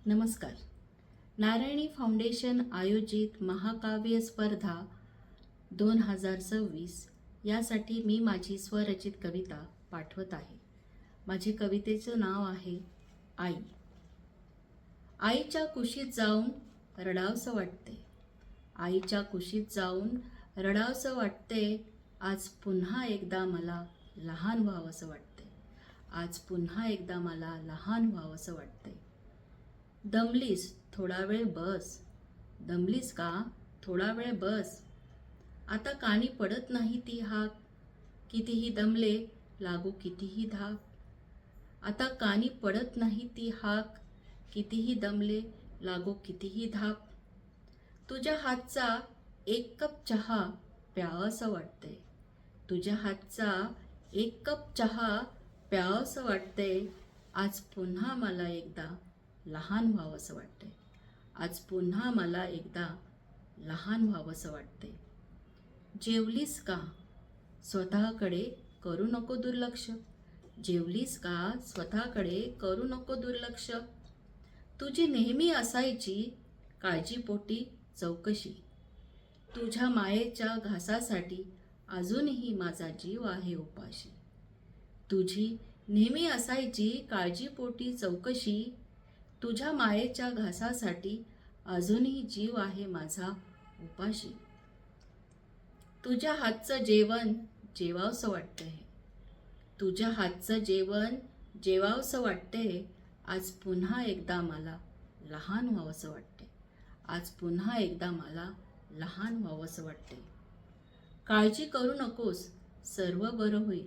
नमस्कार. नारायणी फाउंडेशन आयोजित महाकाव्य स्पर्धा 2026 यासाठी मी माझी स्वरचित कविता पाठवत आहे. माझी कवितेचं नाव आहे आई. आईच्या कुशीत जाऊन रडावसं वाटते. आईच्या कुशीत जाऊन रडावसं वाटते. आज पुन्हा एकदा मला लहान व्हावंसं वाटते. आज पुन्हा एकदा मला लहान व्हावंसं वाटते. दमलीस थोडा वेळ बस. दमलीस का थोडा वेळ बस. आता कानी पडत नाही ती हाक. कितीही दमले लागू कितीही धाक. आता कानी पडत नाही ती हाक. कितीही दमले लागू कितीही धाक. तुझ्या हातचा एक कप चहा प्यावंसं वाटते. तुझ्या हातचा एक कप चहा प्यावंसं वाटते. आज पुन्हा मला एकदा लहान व्हावंसं वाटते. आज पुन्हा मला एकदा लहान व्हावंसं वाटते. जेवलीस का स्वतःकडे करू नको दुर्लक्ष. जेवलीस का स्वतःकडे करू नको दुर्लक्ष. तुझी नेहमी असायची काळजीपोटी चौकशी. तुझ्या मायेच्या घासासाठी अजूनही माझा जीव आहे उपाशी. तुझी नेहमी असायची काळजीपोटी चौकशी. तुझ्या मायेच्या घासासाठी अजूनही जीव आहे माझा उपाशी. तुझ्या हातचं जेवण जेवावंसं वाटतंय. तुझ्या हातचं जेवण जेवावंसं वाटतंय. आज पुन्हा एकदा मला लहान व्हावंसं वाटते. आज पुन्हा एकदा मला लहान व्हावंसं वाटते. काळजी करू नकोस सर्व बरं होईल.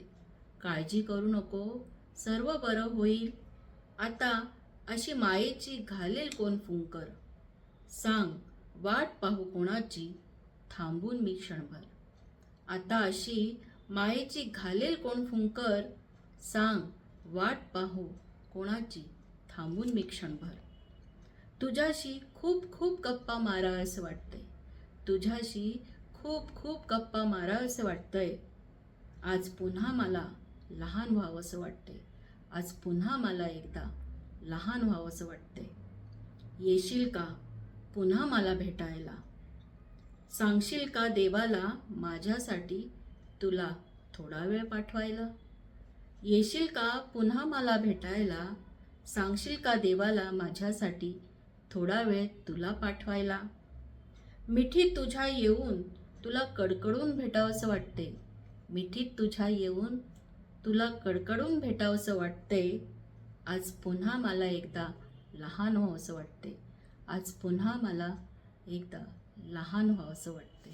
काळजी करू नको सर्व बरं होईल. आता अशी मायेची घालेल कोण फुंकर. सांग वाट पाहू कोणाची थांबून मी क्षणभर. आता अशी मायेची घालेल कोण फुंकर. सांग वाट पाहू कोणाची थांबून मी क्षणभर. तुझ्याशी खूप खूप गप्पा मारावंसं वाटतंय. तुझ्याशी खूप खूप गप्पा मारावंसं वाटतंय. आज पुन्हा मला लहान व्हावंसं वाटतंय. आज पुन्हा मला एकदा लहान व्हावंसं वाटते. येशील का पुन्हा मला भेटायला. सांगशील का देवाला माझ्यासाठी तुला थोडा वेळ पाठवायला. येशील का पुन्हा मला भेटायला. सांगशील का देवाला माझ्यासाठी थोडा वेळ तुला पाठवायला. मिठीत तुझ्या येऊन तुला कडकडून भेटावंसं वाटते. मिठीत तुझ्या येऊन तुला कडकडून भेटावंसं वाटते. आज पुन्हा मला एकदा लहान व्हावंसं वाटते. आज पुन्हा मला एकदा लहान व्हावंसं वाटते.